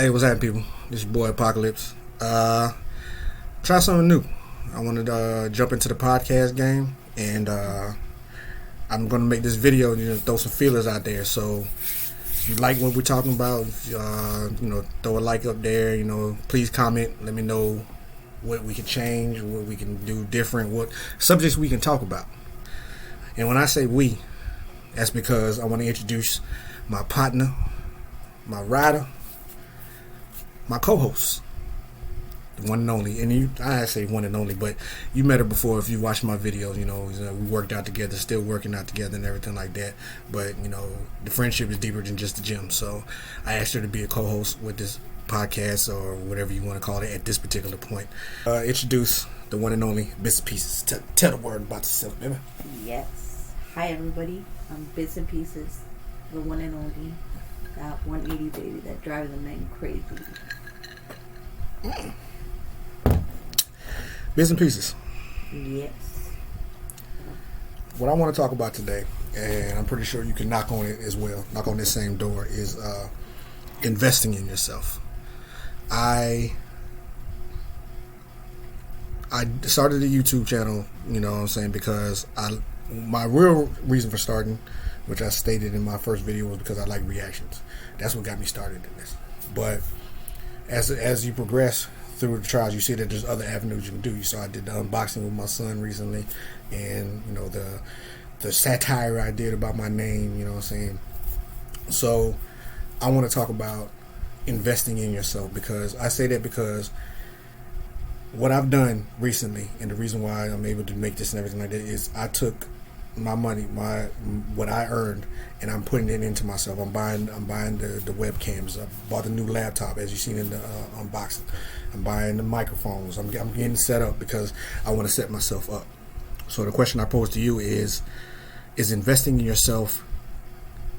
Hey, what's happening, people? This is your boy Apocalypse. Try something new. I wanted to jump into the podcast game, and I'm going to make this video and throw some feelers out there. So, if you like what we're talking about, throw a like up there. Please comment. Let me know what we can change, what we can do different, what subjects we can talk about. And when I say we, that's because I want to introduce my partner, my rider, my co-host, the one and only. And I say one and only, but you met her before if you watched my videos. We worked out together, still working out together and everything like that. But the friendship is deeper than just the gym. So I asked her to be a co-host with this podcast, or whatever you want to call it at this particular point. Introduce the one and only Bits and Pieces. Tell the word about yourself, baby. Yes. Hi everybody. I'm Bits and Pieces, the one and only. That 180 baby that drives a man crazy. Bits and Pieces. Yes. What I want to talk about today, and I'm pretty sure you can knock on it as well, knock on this same door, is investing in yourself. I started a YouTube channel, because my real reason for starting, which I stated in my first video, was because I like reactions. That's what got me started in this. But as you progress through the trials, you see that there's other avenues you can do. You saw I did the unboxing with my son recently, and the satire I did about my name. So I want to talk about investing in yourself, because I say that because what I've done recently, and the reason why I'm able to make this and everything like that, is I took my money, what I earned, and I'm putting it into myself. I'm buying the webcams. I bought the new laptop, as you've seen in the unboxing. I'm buying the microphones. I'm getting set up because I want to set myself up. So the question I pose to you is investing in yourself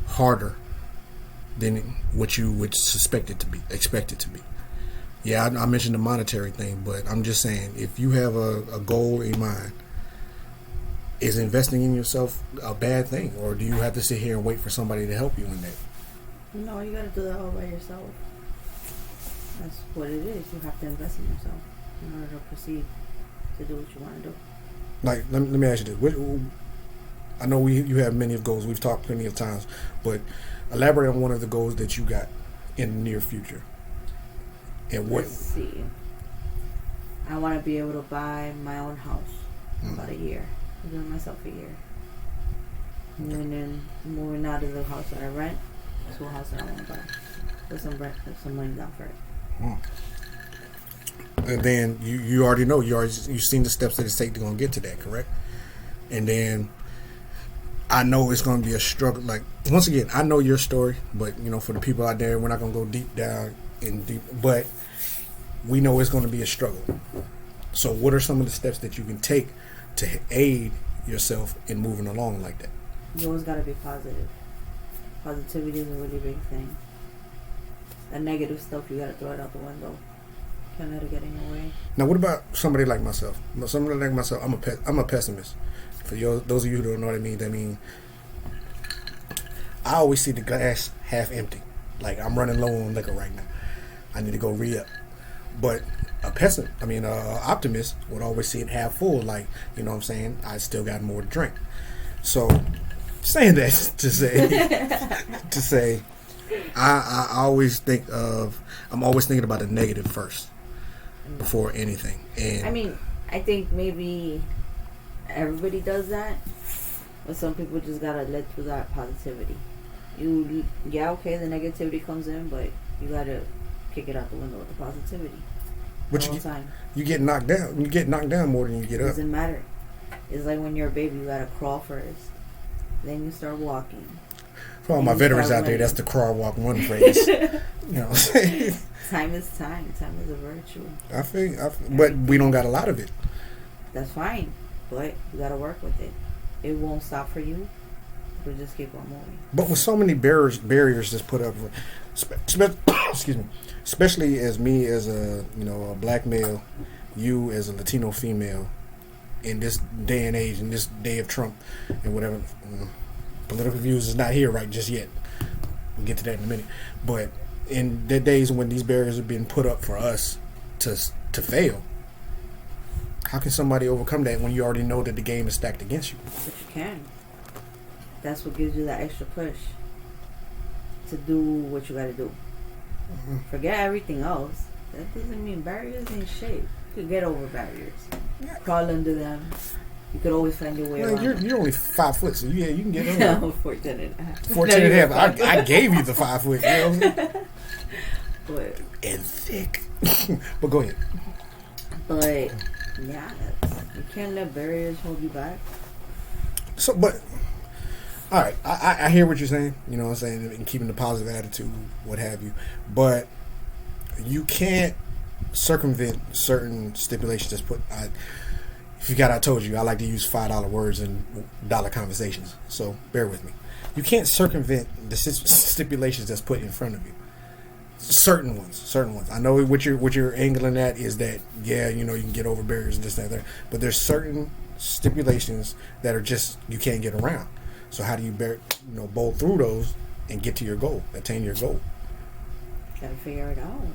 harder than what you would expect it to be? Yeah, I mentioned the monetary thing, but I'm just saying, if you have a goal in mind, is investing in yourself a bad thing, or do you have to sit here and wait for somebody to help you in that? No, you got to do that all by yourself. That's what it is. You have to invest in yourself in order to proceed to do what you want to do. Like, let me ask you this. I know you have many of goals. We've talked plenty of times, but elaborate on one of the goals that you got in the near future. And what? Let's see. I want to be able to buy my own house in about a year. I'm giving myself a year. Moving out of the house that I rent to a house that I want to buy. Put some money down for it. And then you already know, you've seen the steps that it takes to go and get to that, correct? And then I know it's going to be a struggle. Like, once again, I know your story, but for the people out there, we're not going to go deep down but we know it's going to be a struggle. So what are some of the steps that you can take to aid yourself in moving along like that? You always got to be positive. Positivity is a really big thing. That negative stuff, you got to throw it out the window. Can't let it get in your way. Now, what about somebody like myself? Somebody like myself, I'm a pessimist. For those of you who don't know what I mean, I always see the glass half empty. Like, I'm running low on liquor right now. I need to go re-up. But optimist would always see it half full. Like, I still got more to drink. So, saying that to say, I always I'm always thinking about the negative first before anything. And I think maybe everybody does that, but some people just gotta let through that positivity. The negativity comes in, but you gotta kick it out the window with the positivity. But you get knocked down. You get knocked down more than you get up. Doesn't matter. It's like when you're a baby, you gotta crawl first, then you start walking. For all my veterans out there, that's the crawl, walk, run phrase. Time is time. Time is a virtue. I feel, but we don't got a lot of it. That's fine, but you gotta work with it. It won't stop for you. We'll just keep on moving. But with so many barriers that's put up, excuse me, especially as me as a black male, you as a Latino female, in this day and age, in this day of Trump and whatever, political views is not here right just yet. We'll get to that in a minute. But in the days when these barriers have been put up for us to fail, how can somebody overcome that when you already know that the game is stacked against you? But you can. That's what gives you that extra push to do what you got to do. Mm-hmm. Forget everything else. That doesn't mean barriers ain't shit. You could get over barriers. Yeah. Crawl under them. You could always find your way around. You're only 5 foot, so yeah, you can get over. 14 and a half. 14 and a half. I gave you the 5 foot. You know what I'm saying? But, and thick. But go ahead. But yeah, you can't let barriers hold you back. So, but all right, I hear what you're saying. You know what I'm saying, and keeping the positive attitude, what have you. But you can't circumvent certain stipulations that's put. If you got, I told you, I like to use $5 words in dollar conversations. So bear with me. You can't circumvent the stipulations that's put in front of you. Certain ones. I know what you're angling at is that, yeah, you know, you can get over barriers and this and that, but there's certain stipulations that are just you can't get around. So how do you bowl through those and get to your goal, attain your goal? Gotta figure it out.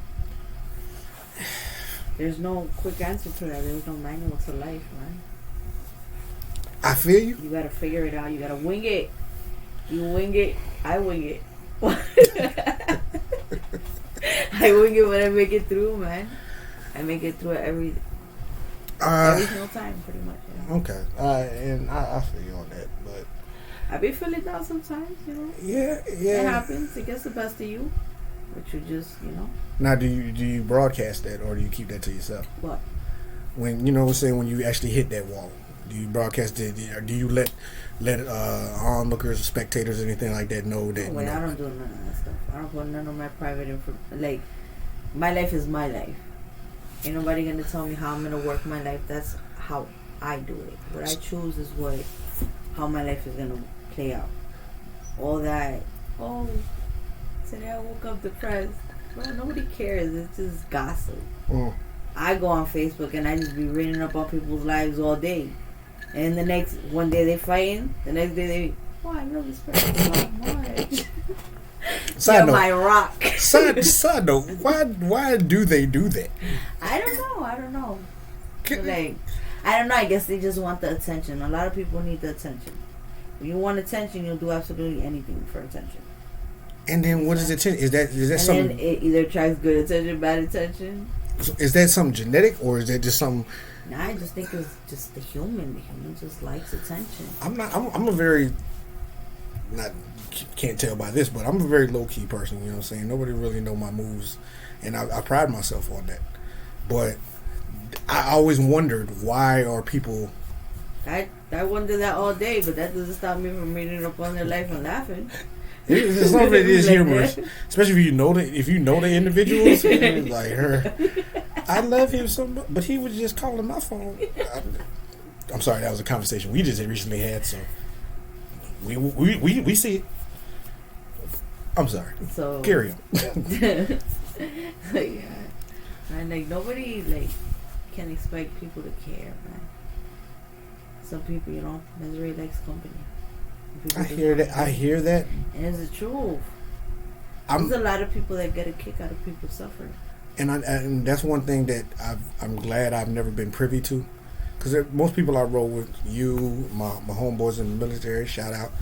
There's no quick answer to that. There's no manual to life, man. I feel you. You gotta figure it out. You gotta wing it. You wing it. I wing it. I wing it when I make it through, man. I make it through every single time, pretty much. Yeah. Okay. And I feel you on that, but I be feeling down sometimes, you know. Yeah. It happens. It gets the best of you, but you just, you know. Now, do you broadcast that, or do you keep that to yourself? What? When when you actually hit that wall, do you broadcast it, or do you let onlookers or spectators or anything like that know that? No way, I don't do none of that stuff. I don't put none of my private info. Like, my life is my life. Ain't nobody gonna tell me how I'm gonna work my life. That's how I do it. What I choose is how my life is gonna play out. All that. Oh, today I woke up depressed. Well, nobody cares. It's just gossip. I go on Facebook and I just be reading up on people's lives all day. And the next one day they fighting. The next day they, I love this person so much. Side note, my rock. Side note, why do they do that? I don't know. Like, I don't know. I guess they just want the attention. A lot of people need the attention. When you want attention, you'll do absolutely anything for attention. And then what is attention? Is that and something? Then it either tries good attention, bad attention. So is that something genetic, or is that just something? Nah, I just think it's just the human. The human just likes attention. I'm a very can't tell by this, but I'm a very low key person. You know what I'm saying? Nobody really know my moves, and I pride myself on that. But I always wondered, why are people? I wonder that all day, but that doesn't stop me from reading up on their life and laughing. Some of it is humorous, especially if you know the individuals. Like her, I love him so much, but he was just calling my phone. I'm sorry, that was a conversation we just recently had, so we see it. I'm sorry. So carry on. Yeah, and like nobody can expect people to care, man. Some people, misery likes company. I hear that. And it's the truth. There's a lot of people that get a kick out of people suffering. And that's one thing that I'm glad I've never been privy to. Because most people I roll with, you, my homeboys in the military, shout out.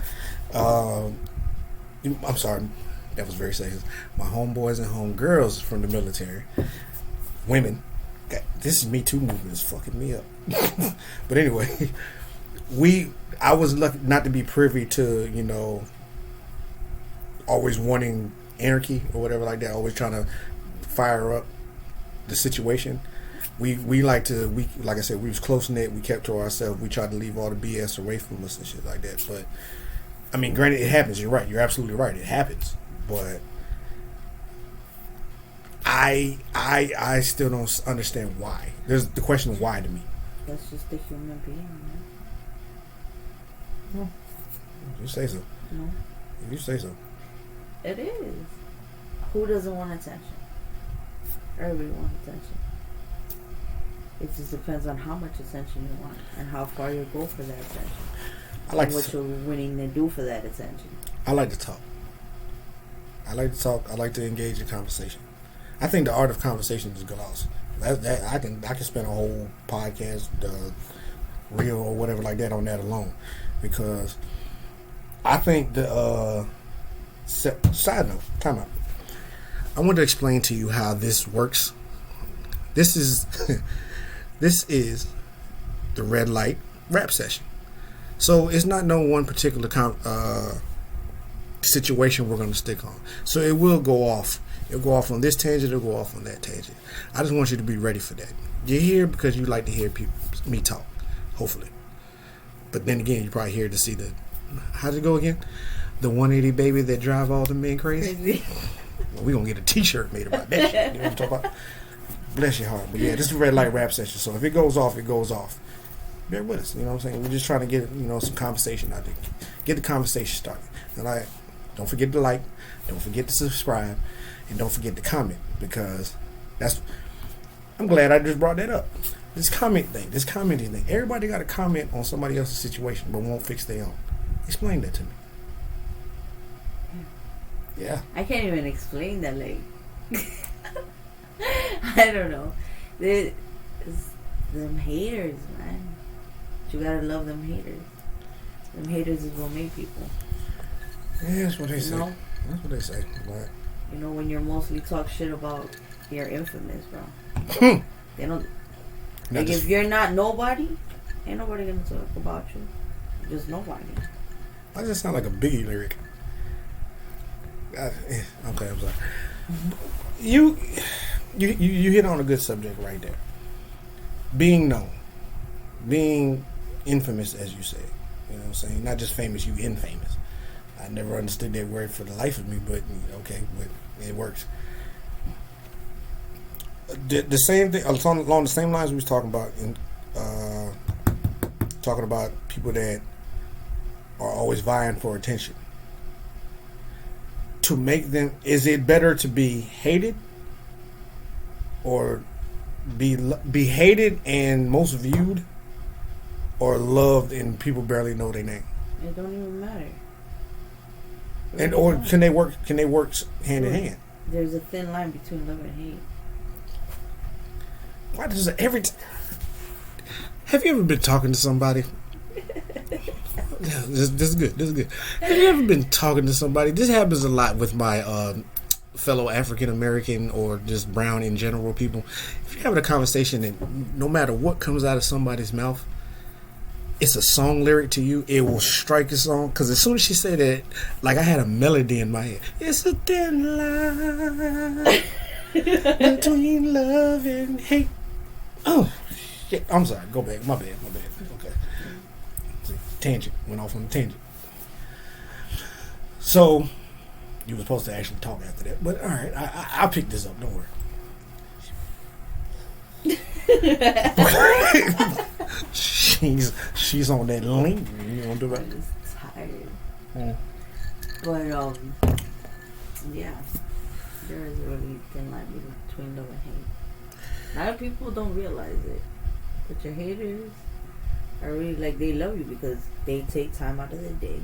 I'm sorry, that was very sexist. My homeboys and homegirls from the military, women. This is Me Too movement is fucking me up. But anyway, I was lucky not to be privy to, always wanting anarchy or whatever like that, always trying to fire up the situation. We like I said, we was close knit, we kept to ourselves, we tried to leave all the BS away from us and shit like that. But I mean, granted, it happens, you're right, you're absolutely right, it happens. But I still don't understand why. There's the question of why to me. That's just the human being, man. No. You say so. No. You say so. It is. Who doesn't want attention? Everybody wants attention. It just depends on how much attention you want and how far you go for that attention. And what you're willing to do for that attention. I like to talk. I like to talk. I like to engage in conversation. I think the art of conversation is lost. That I can spend a whole podcast, reel or whatever like that on that alone, because I think the side note, time out. I want to explain to you how this works. This is this is the red light rap session. So it's not no one particular situation we're going to stick on. So it will go off. It'll go off on this tangent. It'll go off on that tangent. I just want you to be ready for that. You're here because you like to hear me talk, hopefully. But then again, you're probably here to see the, how'd it go again? The 180 baby that drive all the men crazy. Well, we're going to get a t-shirt made about that shit. You know what I'm talking about? Bless your heart. But yeah, this is a red light rap session. So if it goes off, it goes off. Bear with us. You know what I'm saying? We're just trying to get, some conversation out there. Get the conversation started. And don't forget to like, don't forget to subscribe, and don't forget to comment, because I'm glad I just brought that up. This commenting thing. Everybody got to comment on somebody else's situation but won't fix their own. Explain that to me. Yeah. I can't even explain that, like I don't know. Them haters, man. You gotta love them haters. Them haters is what make people. Yeah, that's what they say. That's what they say. But when you're mostly talk shit about your infamous, bro. They don't. Like, if you're not nobody, ain't nobody gonna talk about you. Just nobody. Why does that sound like a Biggie lyric? Okay, I'm sorry. You hit on a good subject right there. Being known, being infamous, as you say. You know what I'm saying? Not just famous, you infamous. I never understood that word for the life of me, but okay, but it works. The same thing along the same lines we was talking about talking about people that are always vying for attention. To make them, is it better to be hated or be hated and most viewed, or loved and people barely know their name? It don't even matter. And or can they work hand in hand? There's a thin line between love and hate. Why does it have you ever been talking to somebody? This is good. Have you ever been talking to somebody? This happens a lot with my fellow African American or just brown in general people. If you're having a conversation and no matter what comes out of somebody's mouth, it's a song lyric to you, it will strike a song. Because as soon as she said that, like, I had a melody in my head. It's a thin line between love and hate. Oh, shit. I'm sorry. Go back. My bad. Okay. Tangent. Went off on a tangent. So, you were supposed to actually talk after that. But, all right. I'll pick this up. Don't worry. She's on that link. You know, do I'm just tired. But yeah, there is a really thin line between love and hate. A lot of people don't realize it, but your haters are really, like, they love you because they take time out of their day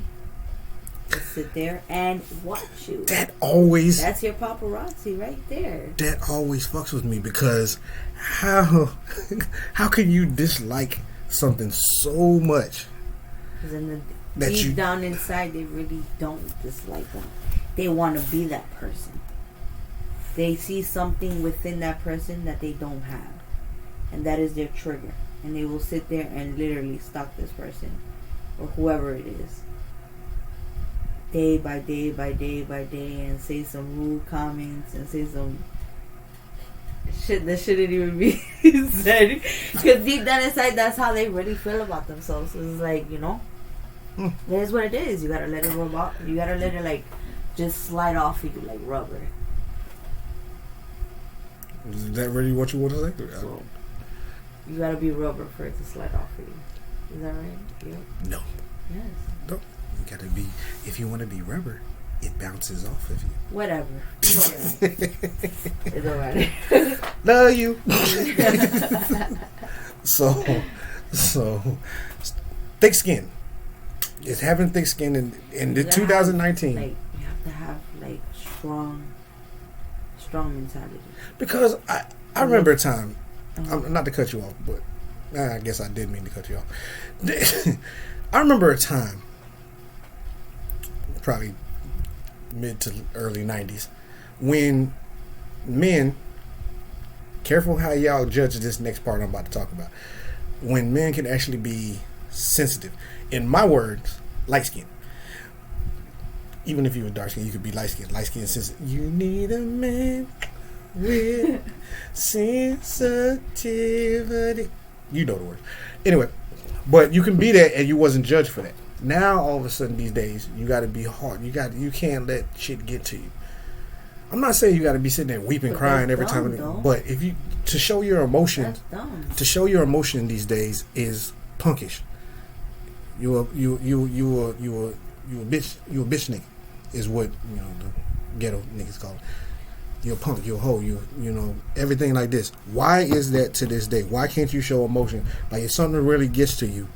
to sit there and watch you. That's your paparazzi right there. That always fucks with me, because how can you dislike something so much? Because deep down inside, they really don't dislike them. They want to be that person. They see something within that person that they don't have, and that is their trigger. And they will sit there and literally stalk this person or whoever it is, day by day by day by day, and say some rude comments and say some shit that shouldn't even be said. Because deep down inside, that's how they really feel about themselves. So it's like, that is what it is. You gotta let it rub off. You gotta let it, like, just slide off of you like rubber. Is that really what you want to say? So, you gotta be rubber for it to slide off of you. Is that right? Yep. No. Yes. No. You gotta be. If you want to be rubber, it bounces off of you. Whatever. It don't matter. Love you. So thick skin. It's having thick skin in the 2019. You have to have like strong mentality? Because I remember a time. Not to cut you off, but I guess I did mean to cut you off. I remember a time, probably mid to early 90s, when men, careful how y'all judge this next part I'm about to talk about, when men can actually be sensitive. In my words, light skin. Even if you were dark skin, you could be light skin. Light skin sensitive. You need a man with sensitivity. You know the word. Anyway, but you can be that and you wasn't judged for that. Now all of a sudden these days you got to be hard. You can't let shit get to you. I'm not saying you got to be sitting there weeping, but crying every time. But if you to show your emotion these days is punkish. You a bitch nigga is what the ghetto niggas call it. You're a punk, you're a hoe, you know, everything like this. Why is that to this day? Why can't you show emotion? Like if something really gets to you,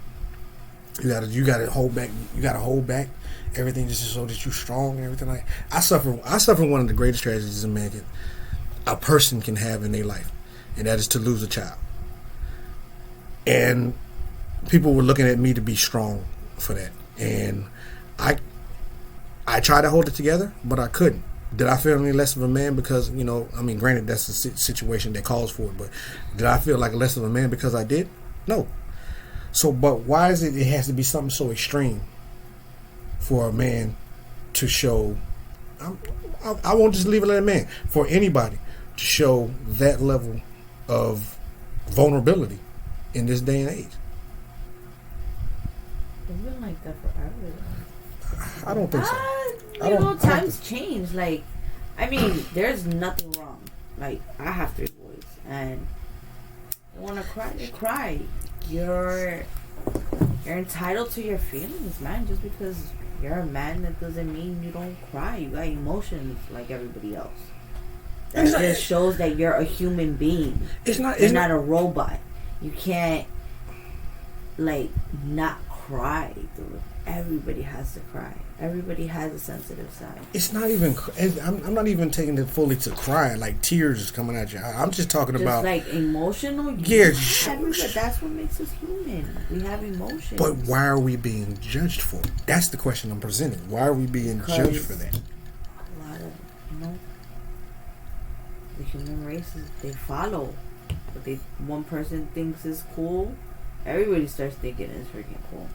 you gotta hold back. You gotta hold back everything just so that you're strong and everything like that. I suffer one of the greatest tragedies a person can have in their life, and that is to lose a child. And people were looking at me to be strong for that, and I tried to hold it together, but I couldn't. Did I feel any less of a man because, granted, that's the situation that calls for it, but did I feel like less of a man because I did? No. So, but why is it has to be something so extreme for a man to show, I won't just leave it at a man, for anybody to show that level of vulnerability in this day and age? It's been like that forever. I don't think so. Times change. Like, there's nothing wrong. Like, I have 3 boys, and you want to cry, you cry. You're entitled to your feelings, man. Just because you're a man, that doesn't mean you don't cry. You got emotions like everybody else. That just shows that you're a human being. You're not a robot. You can't not cry, dude. Everybody has to cry. Everybody has a sensitive side. It's not even. I'm not even taking it fully to crying, like tears is coming at you. I'm just talking about like emotional. Yeah, that's what makes us human. We have emotions. But why are we being judged for it? That's the question I'm presenting. Why are we being judged for that? A lot of the human races, they follow. But one person thinks it's cool, everybody starts thinking it's freaking cool.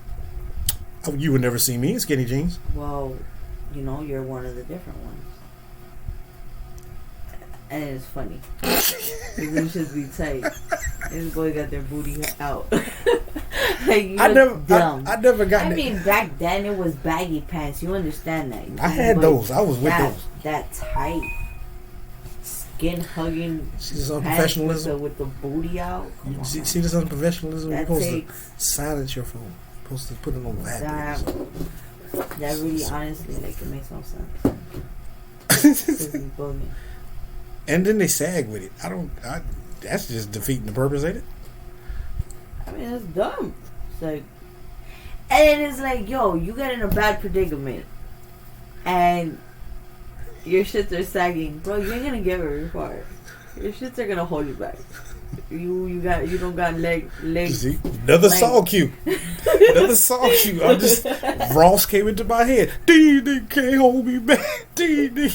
You would never see me in skinny jeans. Well, you're one of the different ones. And it's funny. They should be tight. This boy got their booty out. I never got back then it was baggy pants. You understand that? I had those. I was with those. That tight, skin hugging. See this unprofessionalism? With the booty out. See this unprofessionalism? You're supposed to silence your phone. Supposed to put it on vibrate. That really, honestly, it makes no sense. And then they sag with it. That's just defeating the purpose, ain't it? It's dumb. It's like, and it's like, yo, you get in a bad predicament, and your shits are sagging, bro. You ain't gonna get very far. Your shits are gonna hold you back. You don't got legs. See, another song cue. Another song cue. Ross came into my head. DD can't hold me back. DD.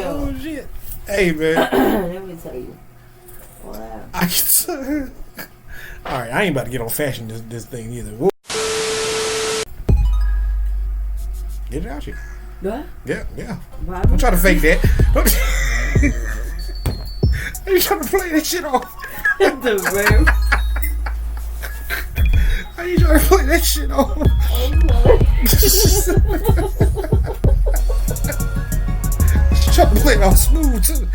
Oh shit. Hey man. Let me tell you. Wow. Alright, I ain't about to get on fashion this thing either. Whoa. Get it out here. What? Yeah. Don't try to fake that. Are you trying to play that shit off? The rare. Are you trying to play that shit off? She's trying to play it all smooth too.